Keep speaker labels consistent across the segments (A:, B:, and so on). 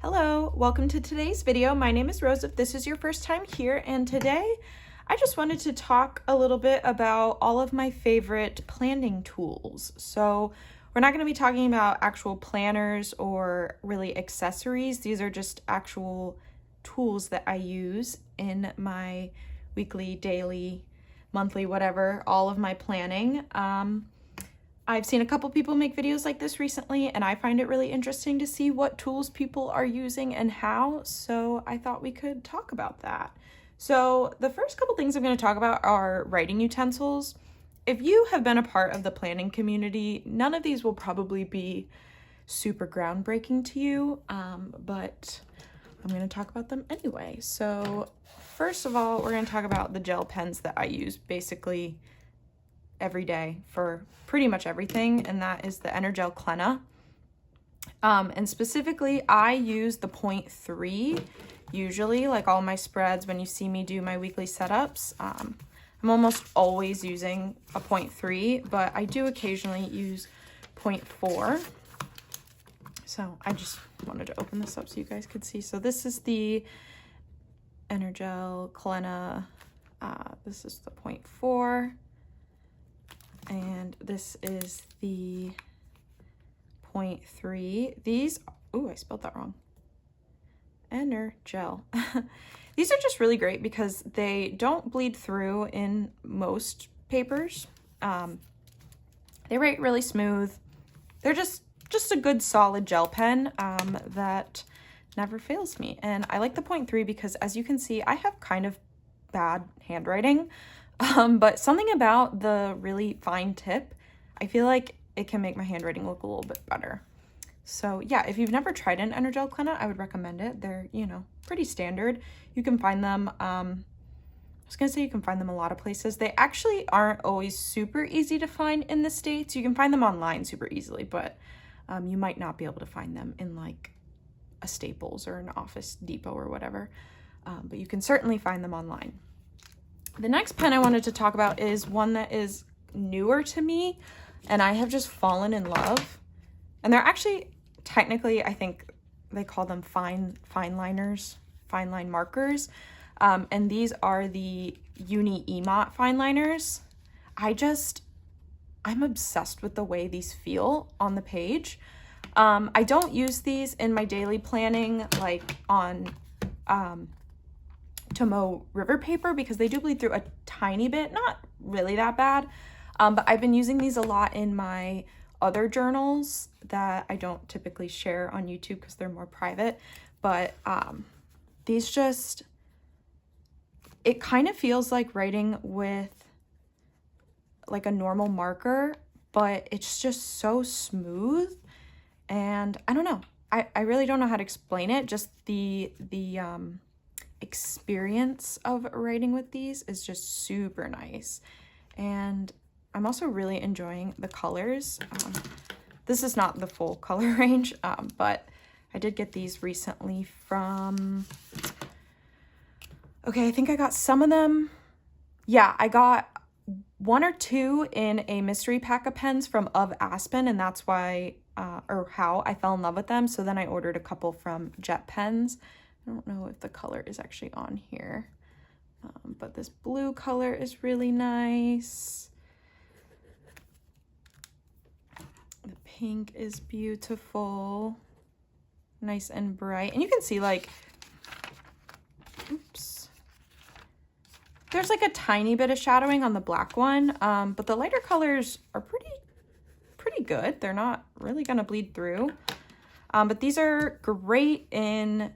A: Hello, welcome to today's video. My name is Rose if this is your first time here, and today I just wanted to talk a little bit about all of my favorite planning tools. So we're not going to be talking about actual planners or really accessories. These are just actual tools that I use in my weekly, daily, monthly, whatever, all of my planning. I've seen a couple people make videos like this recently, and I find it really interesting to see what tools people are using and how, so I thought we could talk about that. So the first couple things I'm going to talk about are writing utensils. If you have been a part of the planning community, none of these will probably be super groundbreaking to you, but I'm going to talk about them anyway. So first of all, we're going to talk about the gel pens that I use basically every day for pretty much everything, and that is the Energel Clena. And specifically, I use the 0.3 usually, like all my spreads. When you see me do my weekly setups, I'm almost always using a 0.3, but I do occasionally use 0.4. So I just wanted to open this up so you guys could see. So this is the Energel Clena. This is the 0.4. And this is the 0.3. These, ooh, I spelled that wrong. Energel. These are just really great because they don't bleed through in most papers. They write really smooth. They're just a good solid gel pen that never fails me. And I like the 0.3 because, as you can see, I have kind of bad handwriting. But something about the really fine tip, I feel like it can make my handwriting look a little bit better. So yeah, if you've never tried an Energel Clena, I would recommend it. They're, you know, pretty standard. You can find them, I was gonna say you can find them a lot of places. They actually aren't always super easy to find in the States. You can find them online super easily, but you might not be able to find them in like a Staples or an Office Depot or whatever. But you can certainly find them online. The next pen I wanted to talk about is one that is newer to me, and I have just fallen in love. And they're actually, technically, I think they call them fine line markers. And these are the Uni Emot fine liners. I'm obsessed with the way these feel on the page. I don't use these in my daily planning, like on Tomo river paper, because they do bleed through a tiny bit, not really that bad, but I've been using these a lot in my other journals that I don't typically share on YouTube because they're more private. But these just, it kind of feels like writing with like a normal marker, but it's just so smooth, and I don't know, I really don't know how to explain it. Just the experience of writing with these is just super nice, and I'm also really enjoying the colors. This is not the full color range, but I did get these recently from, okay, I think I got some of them. Yeah, I got one or two in a mystery pack of pens from Of Aspen, and that's why or how I fell in love with them. So then I ordered a couple from Jet Pens. I don't know if the color is actually on here, but this blue color is really nice. The pink is beautiful, nice and bright. And you can see like, oops, there's like a tiny bit of shadowing on the black one, but the lighter colors are pretty good. They're not really gonna bleed through, but these are great in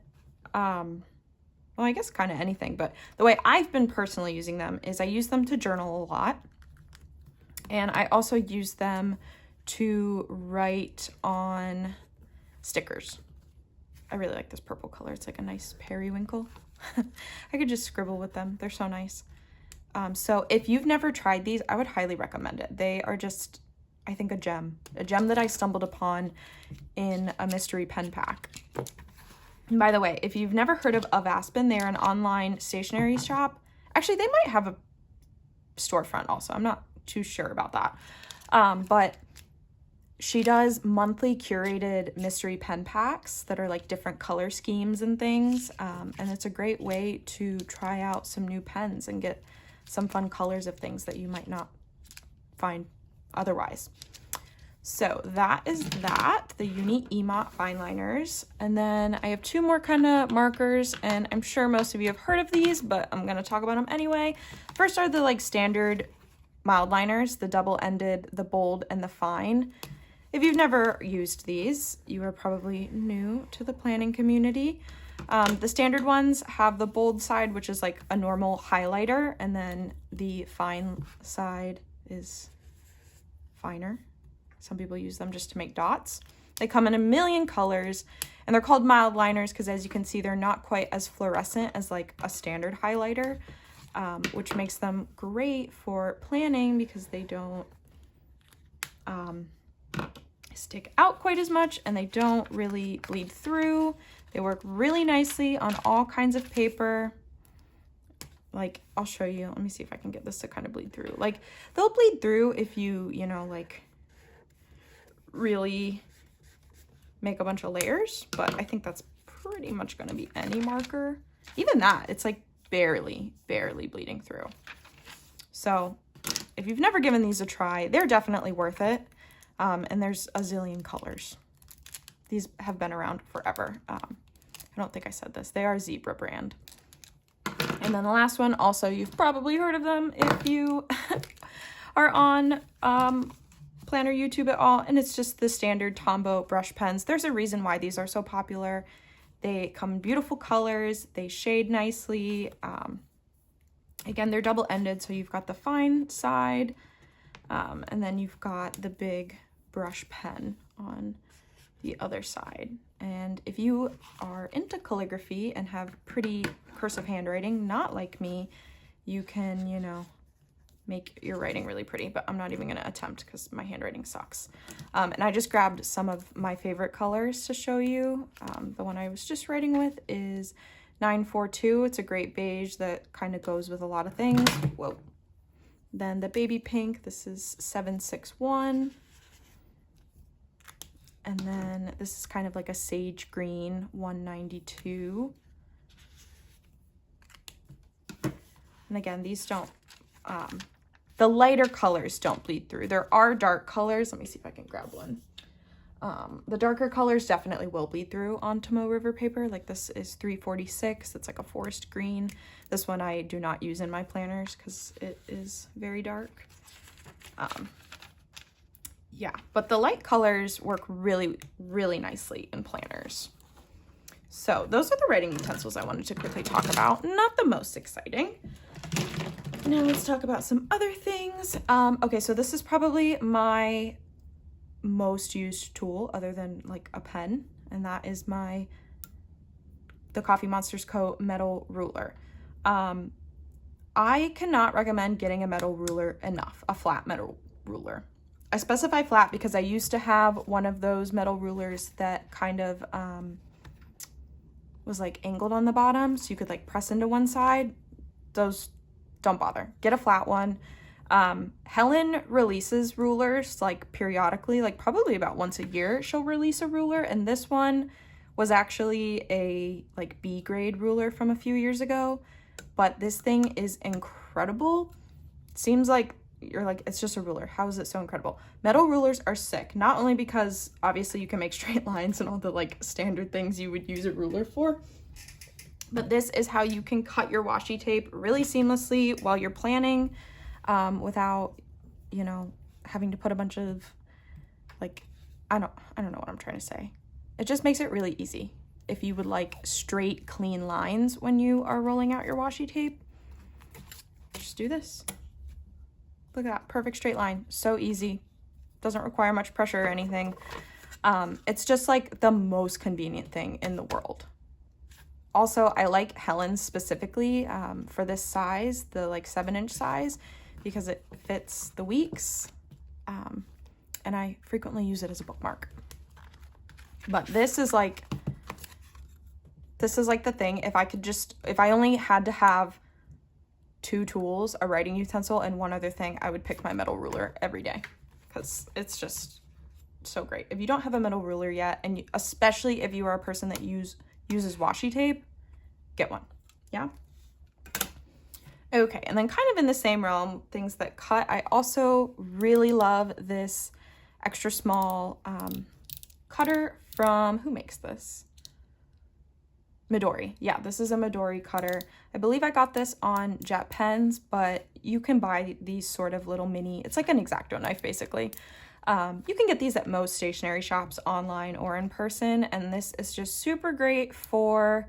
A: well, I guess kind of anything, but the way I've been personally using them is I use them to journal a lot, and I also use them to write on stickers. I really like this purple color. It's like a nice periwinkle. I could just scribble with them. They're so nice. So if you've never tried these, I would highly recommend it. They are just, I think, a gem that I stumbled upon in a mystery pen pack. And by the way, if you've never heard of Aspen, they're an online stationery shop. Actually, they might have a storefront also. I'm not too sure about that. But She does monthly curated mystery pen packs that are like different color schemes and things. And it's a great way to try out some new pens and get some fun colors of things that you might not find otherwise. So that is that, the Uni Emot fine liners. And then I have two more kind of markers, and I'm sure most of you have heard of these, but I'm going to talk about them anyway. First are the like standard mild liners, the double-ended, the bold, and the fine. If you've never used these, you are probably new to the planning community. The standard ones have the bold side, which is like a normal highlighter, and then the fine side is finer. Some people use them just to make dots. They come in a million colors, and they're called mild liners because, as you can see, they're not quite as fluorescent as like a standard highlighter, which makes them great for planning because they don't stick out quite as much, and they don't really bleed through. They work really nicely on all kinds of paper. Like, I'll show you. Let me see if I can get this to kind of bleed through. Like, they'll bleed through if you know, like, really make a bunch of layers, but I think that's pretty much going to be any marker. Even that, it's like barely bleeding through. So if you've never given these a try, they're definitely worth it. And there's a zillion colors. These have been around forever. I don't think I said this. They are Zebra brand. And then the last one, also, you've probably heard of them if you are on Planner YouTube at all, and it's just the standard Tombow brush pens. There's a reason why these are so popular. They come in beautiful colors, they shade nicely. Again, they're double-ended, so you've got the fine side, and then you've got the big brush pen on the other side. And if you are into calligraphy and have pretty cursive handwriting, not like me, you can, you know, make your writing really pretty, but I'm not even going to attempt because my handwriting sucks. And I just grabbed some of my favorite colors to show you. The one I was just writing with is 942. It's a great beige that kind of goes with a lot of things. Whoa. Then the baby pink, this is 761. And then this is kind of like a sage green, 192. And again, these don't, the lighter colors don't bleed through. There are dark colors. Let me see if I can grab one. The darker colors definitely will bleed through on Tomoe River paper. Like this is 346. It's like a forest green. This one I do not use in my planners because it is very dark. Yeah, but the light colors work really, really nicely in planners. So those are the writing utensils I wanted to quickly talk about. Not the most exciting. Now let's talk about some other things. Okay, so this is probably my most used tool other than like a pen, and that is the Coffee Monsters Co. metal ruler. I cannot recommend getting a metal ruler enough, a flat metal ruler. I specify flat because I used to have one of those metal rulers that kind of was like angled on the bottom, so you could like press into one side. Those, don't bother. Get a flat one. Helen releases rulers like periodically, like probably about once a year she'll release a ruler, and this one was actually a like B grade ruler from a few years ago, but this thing is incredible. Seems like you're like, it's just a ruler. How is it so incredible? Metal rulers are sick, not only because obviously you can make straight lines and all the like standard things you would use a ruler for, but this is how you can cut your washi tape really seamlessly while you're planning, without, you know, having to put a bunch of like, I don't know what I'm trying to say. It just makes it really easy. If you would like straight, clean lines when you are rolling out your washi tape, just do this. Look at that, perfect straight line. So easy. Doesn't require much pressure or anything. It's just like the most convenient thing in the world. Also, I like Helen's specifically for this size, the like 7-inch size, because it fits the weeks. And I frequently use it as a bookmark. But this is like the thing. If I only had to have 2 tools, a writing utensil and one other thing, I would pick my metal ruler every day because it's just so great. If you don't have a metal ruler yet, and especially if you are a person that uses washi tape, get one. Yeah. Okay, and then kind of in the same realm, things that cut, I also really love this extra small cutter from, who makes this? Midori. Yeah, this is a Midori cutter. I believe I got this on Jet Pens, but you can buy these sort of little mini, it's like an X-Acto knife basically. You can get these at most stationery shops online or in person, and this is just super great for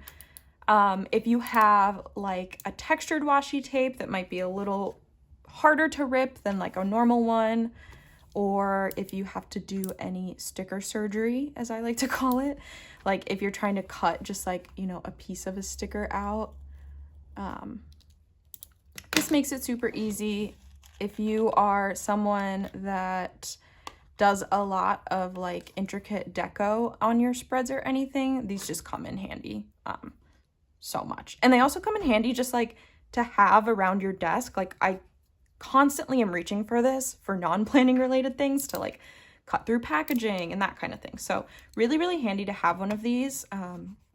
A: if you have like a textured washi tape that might be a little harder to rip than like a normal one, or if you have to do any sticker surgery, as I like to call it, like if you're trying to cut just like, you know, a piece of a sticker out. This makes it super easy. If you are someone that does a lot of like intricate deco on your spreads or anything, these just come in handy so much. And they also come in handy just like to have around your desk. Like I constantly am reaching for this for non-planning related things to like cut through packaging and that kind of thing. So really, really handy to have one of these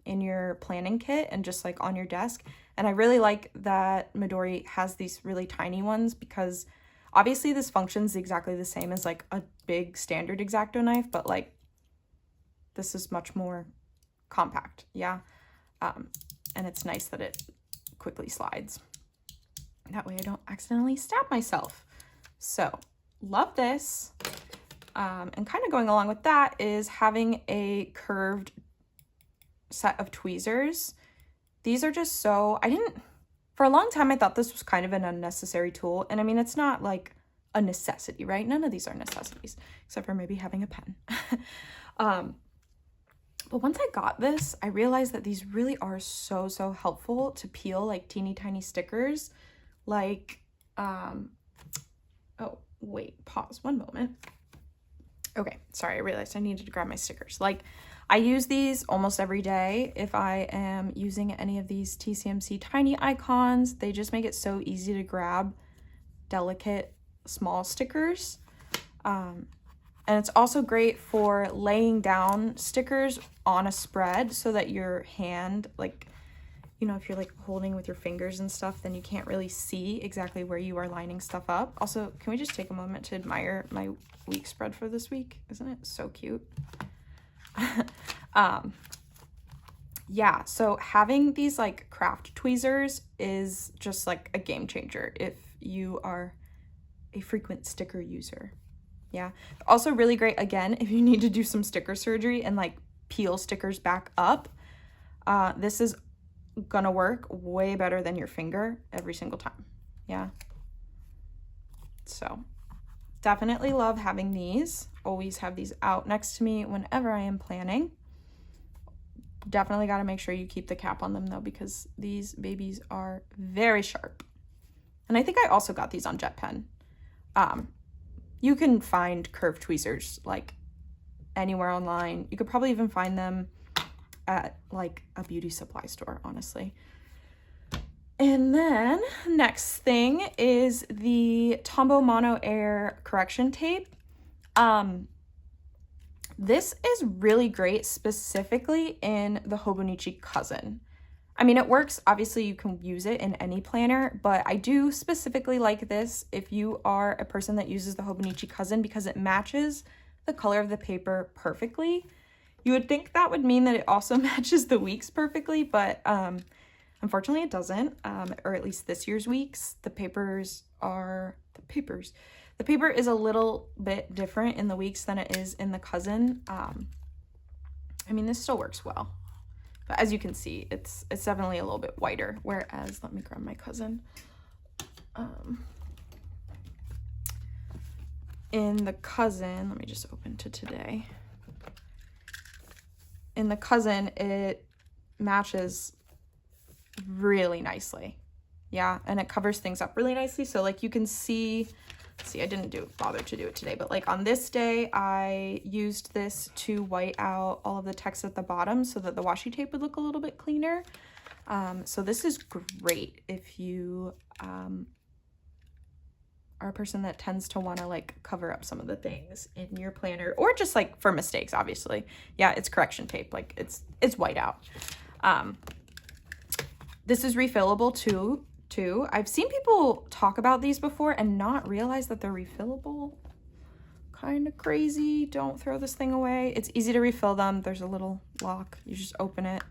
A: in your planning kit and just like on your desk. And I really like that Midori has these really tiny ones, because obviously this functions exactly the same as like a big standard X-Acto knife, but like this is much more compact. Yeah. And it's nice that it quickly slides. That way I don't accidentally stab myself. So love this. And kind of going along with that is having a curved set of tweezers. These are just so, for a long time I thought this was kind of an unnecessary tool. And I mean, it's not like a necessity, right? None of these are necessities, except for maybe having a pen. But once I got this, I realized that these really are so, so helpful to peel like teeny tiny stickers. Like, oh, wait, pause one moment. Okay, sorry, I realized I needed to grab my stickers. Like, I use these almost every day if I am using any of these TCMC tiny icons. They just make it so easy to grab delicate, small stickers. And it's also great for laying down stickers on a spread so that your hand, like, you know, if you're like holding with your fingers and stuff, then you can't really see exactly where you are lining stuff up. Also, can we just take a moment to admire my week spread for this week? Isn't it so cute? Yeah, so having these like craft tweezers is just like a game changer if you are a frequent sticker user. Yeah, also really great, again, if you need to do some sticker surgery and like peel stickers back up. This is gonna work way better than your finger every single time. Yeah, so definitely love having these. Always have these out next to me whenever I am planning. Definitely got to make sure you keep the cap on them though, because these babies are very sharp. And I think I also got these on Jet Pen. You can find curved tweezers like anywhere online. You could probably even find them at like a beauty supply store, honestly. And then next thing is the Tombow Mono Air correction tape. This is really great specifically in the Hobonichi Cousin. I mean, it works, obviously you can use it in any planner, but I do specifically like this if you are a person that uses the Hobonichi Cousin, because it matches the color of the paper perfectly. You would think that would mean that it also matches the weeks perfectly, but unfortunately it doesn't, or at least this year's weeks. The paper is a little bit different in the weeks than it is in the Cousin. I mean, this still works well. But as you can see, it's definitely a little bit whiter, whereas, let me grab my Cousin. In the Cousin, let me just open to today. In the Cousin, it matches really nicely. Yeah, and it covers things up really nicely. So like you can see, I didn't bother to do it today, but like on this day, I used this to white out all of the text at the bottom so that the washi tape would look a little bit cleaner. So this is great if you are a person that tends to want to like cover up some of the things in your planner, or just like for mistakes, obviously. Yeah, it's correction tape, like it's white out. This is refillable too. I've seen people talk about these before and not realize that they're refillable. Kind of crazy. Don't throw this thing away. It's easy to refill them. There's a little lock. You just open it.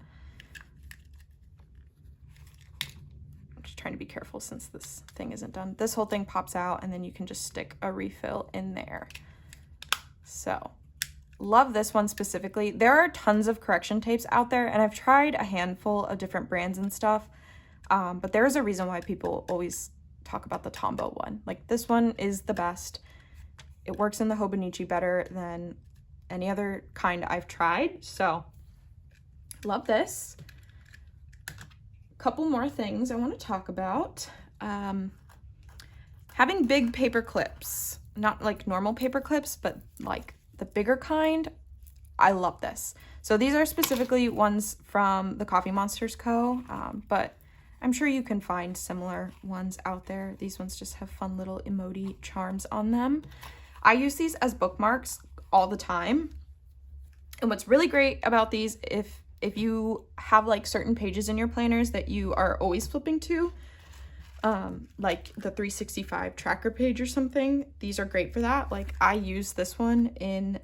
A: I'm just trying to be careful since this thing isn't done. This whole thing pops out and then you can just stick a refill in there. So, love this one specifically. There are tons of correction tapes out there, and I've tried a handful of different brands and stuff, but there's a reason why people always talk about the Tombow one. Like, this one is the best. It works in the Hobonichi better than any other kind I've tried. So, love this. Couple more things I want to talk about. Having big paper clips, not like normal paper clips, but like the bigger kind. I love this. So these are specifically ones from the Coffee Monsters Co., but I'm sure you can find similar ones out there. These ones just have fun little emoji charms on them. I use these as bookmarks all the time. And what's really great about these, if you have like certain pages in your planners that you are always flipping to, like the 365 tracker page or something, these are great for that. Like, I use this one in,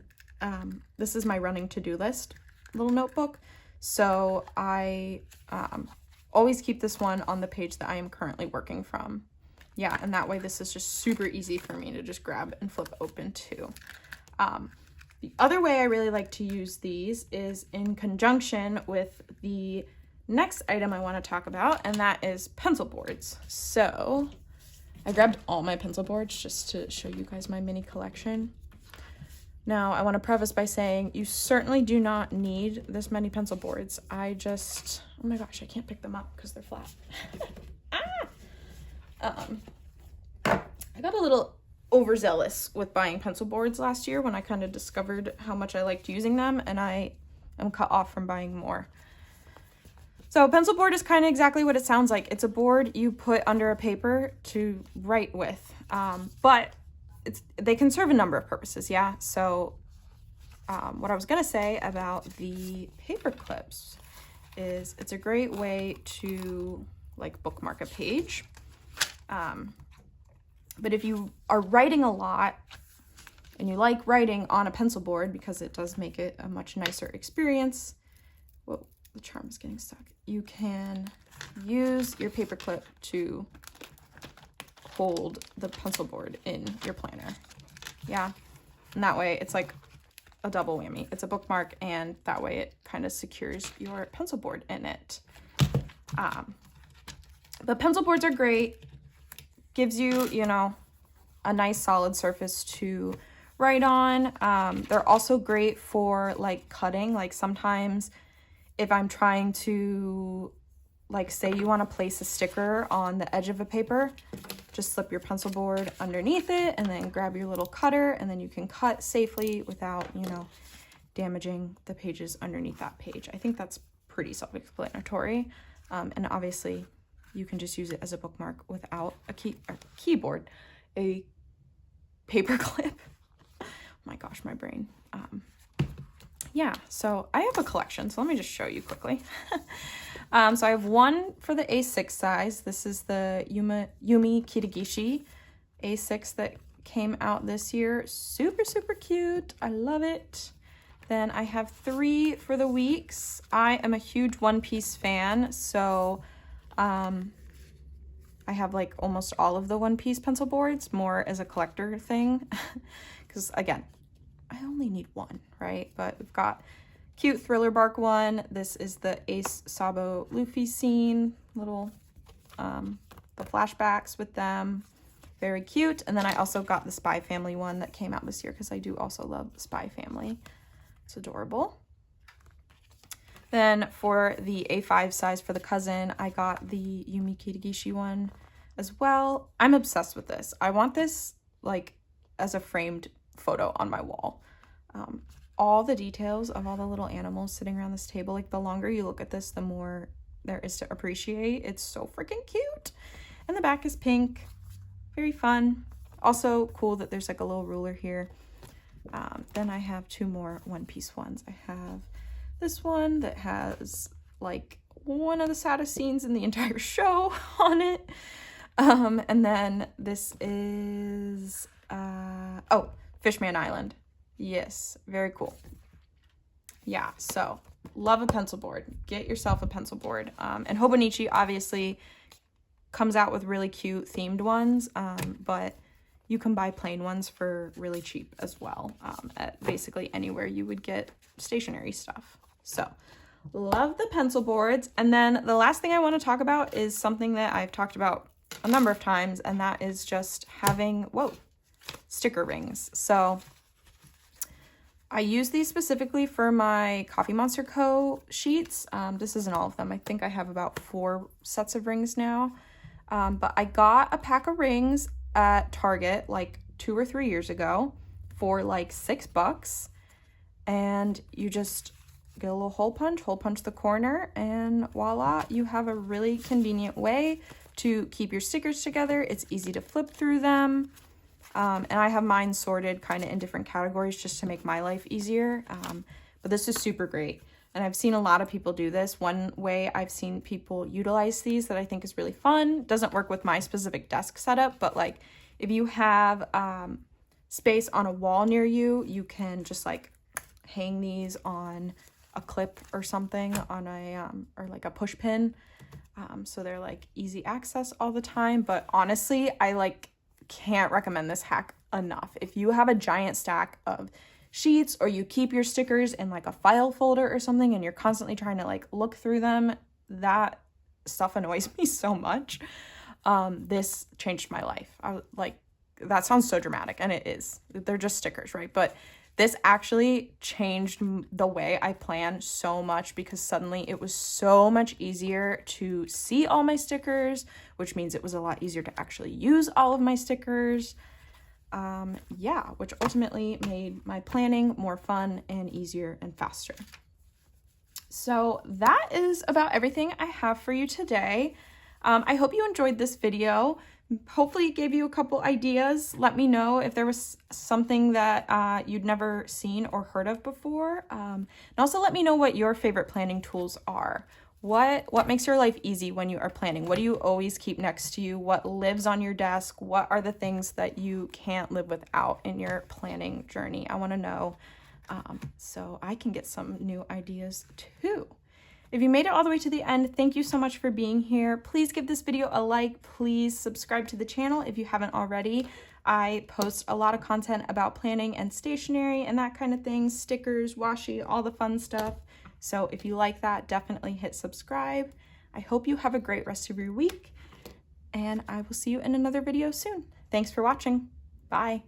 A: this is my running to-do list little notebook. So I always keep this one on the page that I am currently working from. Yeah, and that way this is just super easy for me to just grab and flip open too. The other way I really like to use these is in conjunction with the next item I want to talk about, and that is pencil boards. So I grabbed all my pencil boards just to show you guys my mini collection. Now, I want to preface by saying you certainly do not need this many pencil boards. Oh my gosh, I can't pick them up because they're flat. I got a little overzealous with buying pencil boards last year when I kind of discovered how much I liked using them, and I am cut off from buying more. So a pencil board is kind of exactly what it sounds like. It's a board you put under a paper to write with, but they can serve a number of purposes, yeah? So what I was gonna say about the paper clips is it's a great way to like bookmark a page. But if you are writing a lot and you like writing on a pencil board because it does make it a much nicer experience, whoa, the charm is getting stuck. You can use your paper clip to hold the pencil board in your planner. Yeah, and that way it's like a double whammy. It's a bookmark, and that way it kind of secures your pencil board in it. But pencil boards are great. Gives you, you know, a nice solid surface to write on. They're also great for like cutting. Like sometimes if I'm trying to, like, say you want to place a sticker on the edge of a paper, just slip your pencil board underneath it and then grab your little cutter, and then you can cut safely without, you know, damaging the pages underneath that page. I think that's pretty self-explanatory. And obviously you can just use it as a bookmark without a keyboard, a paper clip. Oh my gosh, my brain. Yeah, so I have a collection, so let me just show you quickly. So I have one for the A6 size. This is the Yumi Kitagishi A6 that came out this year. Super, super cute. I love it. Then I have 3 for the weeks. I am a huge One Piece fan, so I have like almost all of the One Piece pencil boards, more as a collector thing, because again, I only need one, right? But we've got cute Thriller Bark one. This is the Ace Sabo Luffy scene, little the flashbacks with them, very cute. And then I also got the Spy Family one that came out this year because I do also love the Spy Family. It's adorable. Then for the A5 size for the cousin, I got the Yumi Kitagishi one as well. I'm obsessed with this. I want this like as a framed photo on my wall. All the details of all the little animals sitting around this table, like the longer you look at this, the more there is to appreciate. It's so freaking cute. And the back is pink. Very fun. Also cool that there's like a little ruler here. Then I have two more one-piece ones. I have this one that has like one of the saddest scenes in the entire show on it. And then this is, oh, Fishman Island. Yes, very cool. Yeah, so love a pencil board. Get yourself a pencil board. And Hobonichi obviously comes out with really cute themed ones, but you can buy plain ones for really cheap as well, at basically anywhere you would get stationery stuff. So love the pencil boards. And then the last thing I want to talk about is something that I've talked about a number of times, and that is just having, sticker rings. So I use these specifically for my Coffee Monster Co. sheets. This isn't all of them. I think I have about 4 sets of rings now. But I got a pack of rings at Target like 2 or 3 years ago for like $6, and you just get a little hole punch the corner, and voila, you have a really convenient way to keep your stickers together. It's easy to flip through them, and I have mine sorted kind of in different categories just to make my life easier, but this is super great. And I've seen a lot of people do this. One way I've seen people utilize these that I think is really fun, doesn't work with my specific desk setup, but like if you have space on a wall near you, you can just like hang these on a clip or something on a, or like a push pin. So they're like easy access all the time. But honestly, I like can't recommend this hack enough. If you have a giant stack of sheets, or you keep your stickers in like a file folder or something, and you're constantly trying to like look through them, that stuff annoys me so much. This changed my life. I was like, that sounds so dramatic, and it is. They're just stickers, right? But this actually changed the way I plan so much, because suddenly it was so much easier to see all my stickers, which means it was a lot easier to actually use all of my stickers. Yeah, which ultimately made my planning more fun and easier and faster. So that is about everything I have for you today. I hope you enjoyed this video. Hopefully it gave you a couple ideas. Let me know if there was something that you'd never seen or heard of before. And also let me know what your favorite planning tools are. What makes your life easy when you are planning? What do you always keep next to you? What lives on your desk? What are the things that you can't live without in your planning journey? I want to know, so I can get some new ideas too. If you made it all the way to the end, thank you so much for being here. Please give this video a like. Please subscribe to the channel if you haven't already. I post a lot of content about planning and stationery and that kind of thing, stickers, washi, all the fun stuff. So if you like that, definitely hit subscribe. I hope you have a great rest of your week, and I will see you in another video soon. Thanks for watching. Bye.